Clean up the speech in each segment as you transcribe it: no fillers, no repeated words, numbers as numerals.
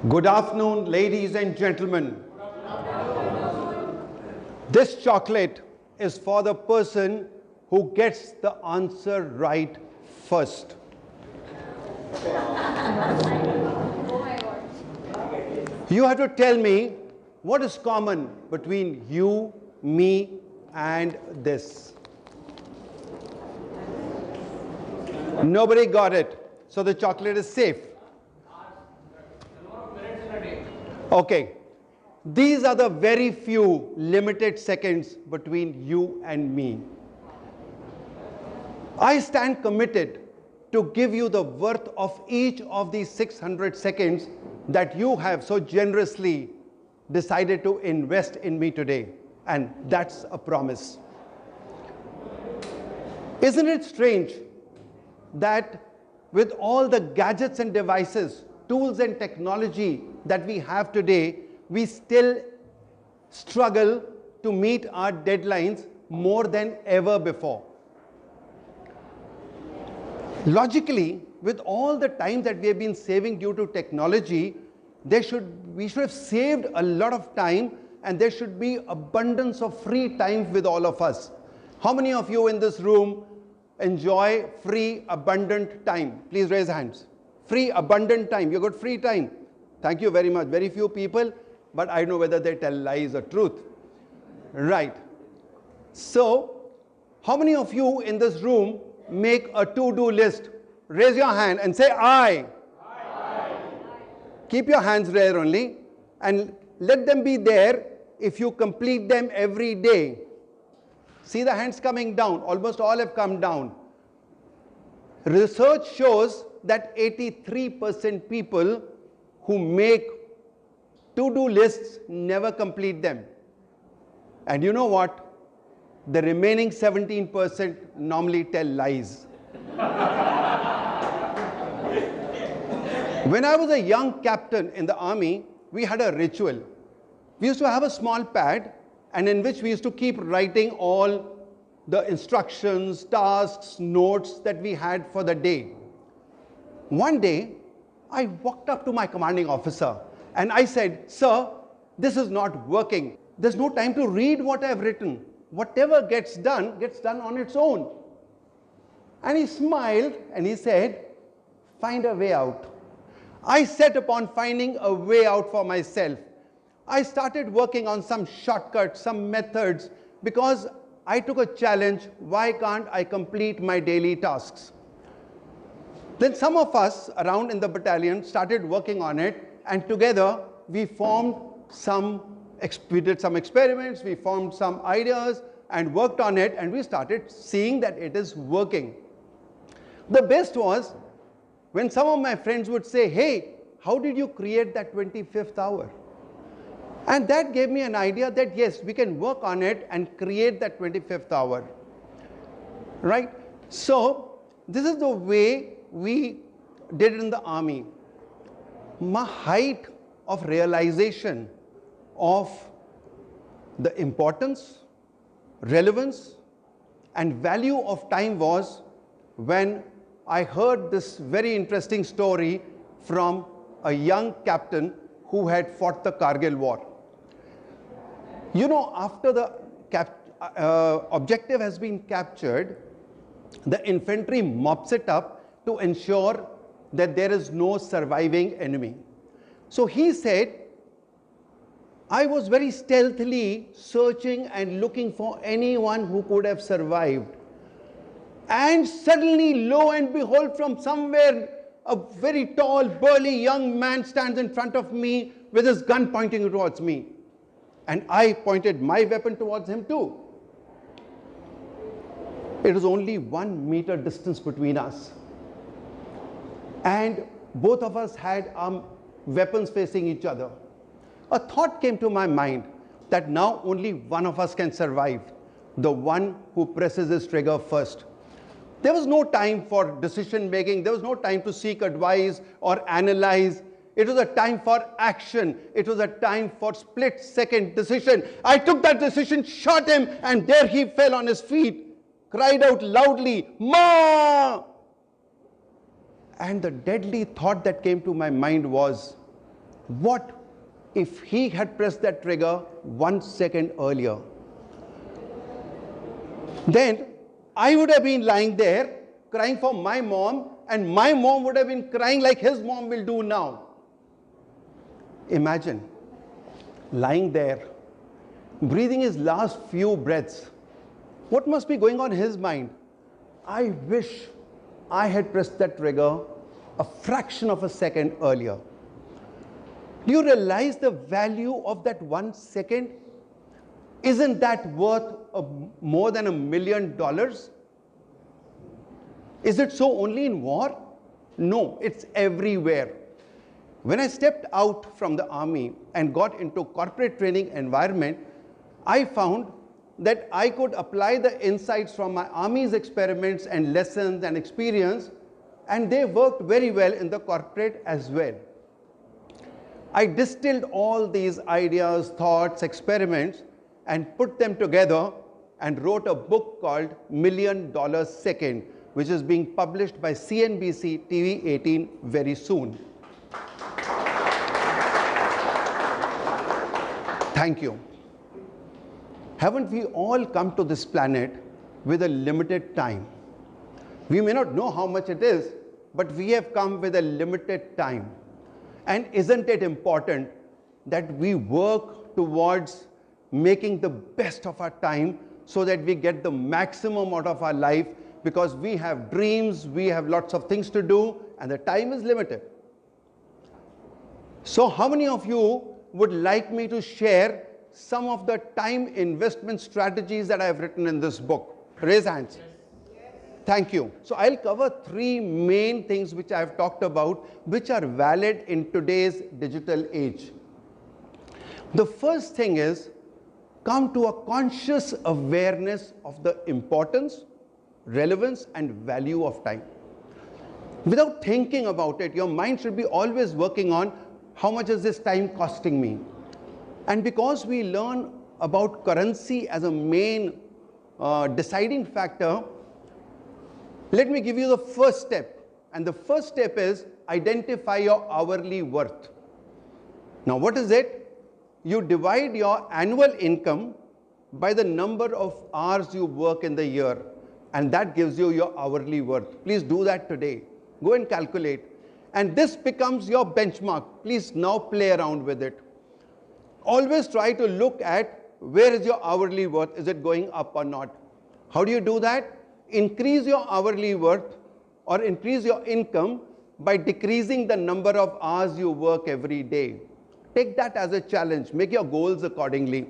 Good afternoon, ladies and gentlemen. This chocolate is for the person who gets the answer right first. You have to tell me what is common between you, me, and this. Nobody got it, so the chocolate is safe. Okay, these are the very few limited seconds between you and me. I stand committed to give you the worth of each of these 600 seconds that you have so generously decided to invest in me today. And that's a promise. Isn't it strange that with all the gadgets and devices, tools and technology that we have today, we still struggle to meet our deadlines more than ever before? Logically, with all the time that we have been saving due to technology, we should have saved a lot of time, and there should be abundance of free time with all of us. How many of you in this room enjoy free, abundant time? Please raise hands. Free, abundant time. You got free time. Thank you very much. Very few people, but I don't know whether they tell lies or truth. Right. So, how many of you in this room make a to-do list? Raise your hand and say, I. Keep your hands there only, and let them be there if you complete them every day. See the hands coming down. Almost all have come down. Research shows that 83% people who make to-do lists never complete them. And you know what? The remaining 17% normally tell lies. When I was a young captain in the army, we had a ritual. We used to have a small pad, and in which we used to keep writing all the instructions, tasks, notes that we had for the day. One day, I walked up to my commanding officer and I said, "Sir, this is not working. There's no time to read what I've written. Whatever gets done on its own." And he smiled and he said, "Find a way out." I set upon finding a way out for myself. I started working on some shortcuts, some methods, because I took a challenge. Why can't I complete my daily tasks? Then some of us around in the battalion started working on it, and together we formed we did some experiments, we formed some ideas and worked on it, and we started seeing that it is working. The best was when some of my friends would say, "Hey, how did you create that 25th hour?" And that gave me an idea that yes, we can work on it and create that 25th hour. Right? So this is the way we did it in the army. My height of realization of the importance, relevance, and value of time was when I heard this very interesting story from a young captain who had fought the Kargil war. You know, after the objective has been captured, the infantry mops it up to ensure that there is no surviving enemy. So he said, "I was very stealthily searching and looking for anyone who could have survived. And suddenly, lo and behold, from somewhere, a very tall, burly young man stands in front of me with his gun pointing towards me. And I pointed my weapon towards him too. It was only 1 meter distance between us. And both of us had our weapons facing each other. A thought came to my mind that now only one of us can survive, the one who presses his trigger first." There was no time for decision making. There was no time to seek advice or analyze. It was a time for action. It was a time for split-second decision. I took that decision, shot him, and there he fell on his feet, cried out loudly, "Ma!" And the deadly thought that came to my mind was, What if he had pressed that trigger 1 second earlier? Then I would have been lying there crying for my mom, and my mom would have been crying like his mom will do now. Imagine lying there, breathing his last few breaths. What must be going on in his mind? I wish I had pressed that trigger a fraction of a second earlier. Do you realize the value of that 1 second? Isn't that worth more than $1 million? Is it so only in war? No, it's everywhere. When I stepped out from the army and got into corporate training environment, I found that I could apply the insights from my army's experiments and lessons and experience, and they worked very well in the corporate as well. I distilled all these ideas, thoughts, experiments, and put them together and wrote a book called $1 Million Second, which is being published by CNBC TV 18 very soon. Thank you. Haven't we all come to this planet with a limited time? We may not know how much it is, but we have come with a limited time. And isn't it important that we work towards making the best of our time so that we get the maximum out of our life, because we have dreams, we have lots of things to do, and the time is limited. So how many of you would like me to share some of the time investment strategies that I have written in this book? Raise hands. Yes. Thank you. So I'll cover 3 main things which I have talked about, which are valid in today's digital age. The first thing is, come to a conscious awareness of the importance, relevance, and value of time. Without thinking about it, your mind should be always working on how much is this time costing me. And because we learn about currency as a main deciding factor, let me give you the first step. And the first step is identify your hourly worth. Now, what is it? You divide your annual income by the number of hours you work in the year, and that gives you your hourly worth. Please do that today. Go and calculate. And this becomes your benchmark. Please now play around with it. Always try to look at where is your hourly worth. Is it going up or not? How do you do that? Increase your hourly worth or increase your income by decreasing the number of hours you work every day. Take that as a challenge. Make your goals accordingly.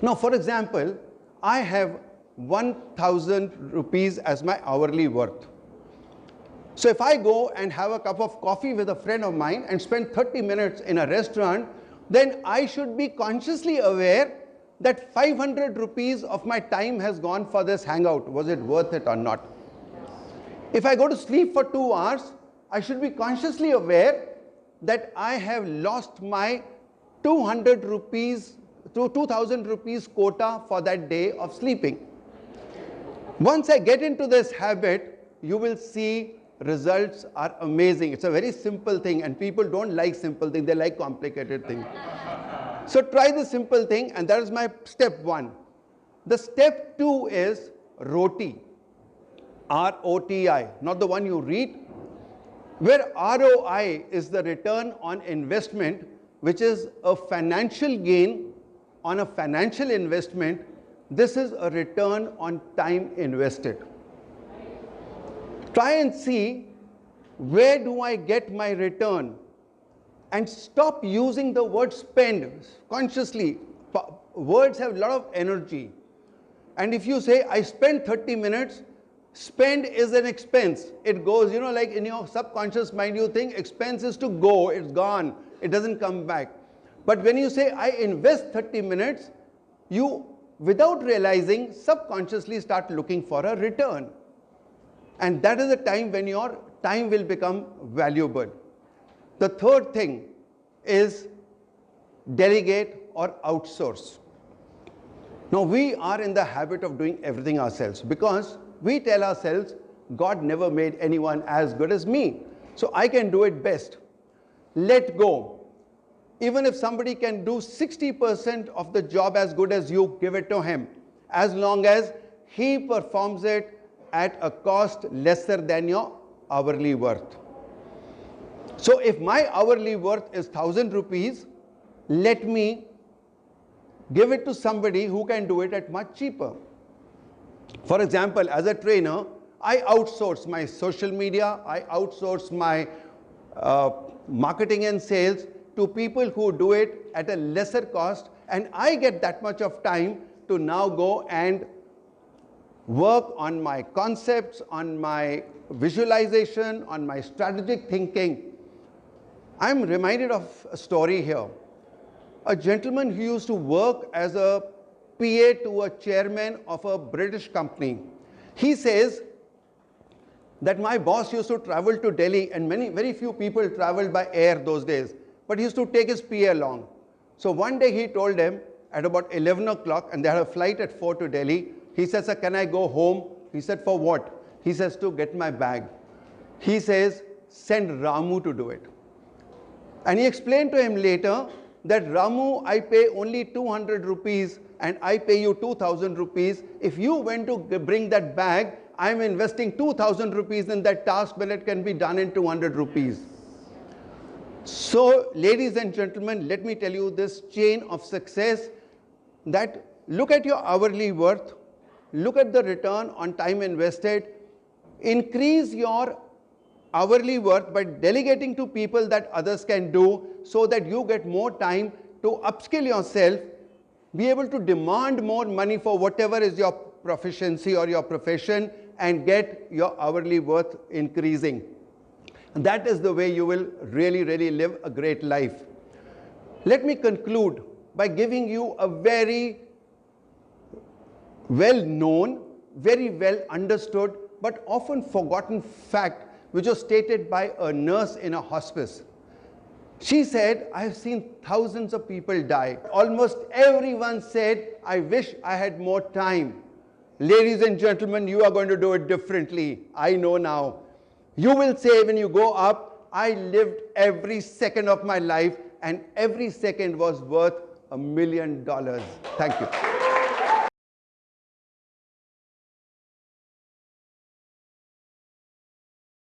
Now, for example, I have 1,000 rupees as my hourly worth. So if I go and have a cup of coffee with a friend of mine and spend 30 minutes in a restaurant, then I should be consciously aware that 500 rupees of my time has gone for this hangout. Was it worth it or not? If I go to sleep for 2 hours, I should be consciously aware that I have lost my 200 rupees to 2,000 rupees quota for that day of sleeping. Once I get into this habit, you will see results are amazing. It's a very simple thing, and people don't like simple things, they like complicated things. So try the simple thing, and that is my step 1. The step 2 is ROTI, R-O-T-I, not the one you read, where ROI is the return on investment, which is a financial gain on a financial investment. This is a return on time invested. Try and see, where do I get my return? And stop using the word spend consciously. Words have a lot of energy. And if you say, I spend 30 minutes, spend is an expense. It goes, you know, like in your subconscious mind, you think expense is to go, it's gone, it doesn't come back. But when you say, I invest 30 minutes, you, without realizing, subconsciously start looking for a return. And that is the time when your time will become valuable. The third thing is delegate or outsource. Now, we are in the habit of doing everything ourselves because we tell ourselves, God never made anyone as good as me, so I can do it best. Let go. Even if somebody can do 60% of the job as good as you, give it to him, as long as he performs it at a cost lesser than your hourly worth. So if my hourly worth is 1,000 rupees, let me give it to somebody who can do it at much cheaper. For example, as a trainer, I outsource my social media, I outsource my marketing and sales to people who do it at a lesser cost, and I get that much of time to now go and work on my concepts, on my visualization, on my strategic thinking. I'm reminded of a story here. A gentleman who used to work as a PA to a chairman of a British company. He says that my boss used to travel to Delhi, and very few people traveled by air those days, but he used to take his PA along. So one day he told them at about 11 o'clock, and they had a flight at 4 to Delhi. He says, "Sir, can I go home?" He said, "For what?" He says, "To get my bag." He says, "Send Ramu to do it." And he explained to him later that, "Ramu, I pay only 200 rupees and I pay you 2,000 rupees. If you went to bring that bag, I'm investing 2,000 rupees in that task when it can be done in 200 rupees. So, ladies and gentlemen, let me tell you this chain of success, that look at your hourly worth, look at the return on time invested, increase your hourly worth by delegating to people that others can do, so that you get more time to upskill yourself, be able to demand more money for whatever is your proficiency or your profession, and get your hourly worth increasing. And that is the way you will really live a great life. Let me conclude by giving you a very well-known, very well understood, but often forgotten fact, which was stated by a nurse in a hospice. She said, "I have seen thousands of people die. Almost everyone said, 'I wish I had more time.' Ladies and gentlemen, you are going to do it differently. I know now. You will say when you go up, 'I lived every second of my life, and every second was worth $1 million.'" Thank you.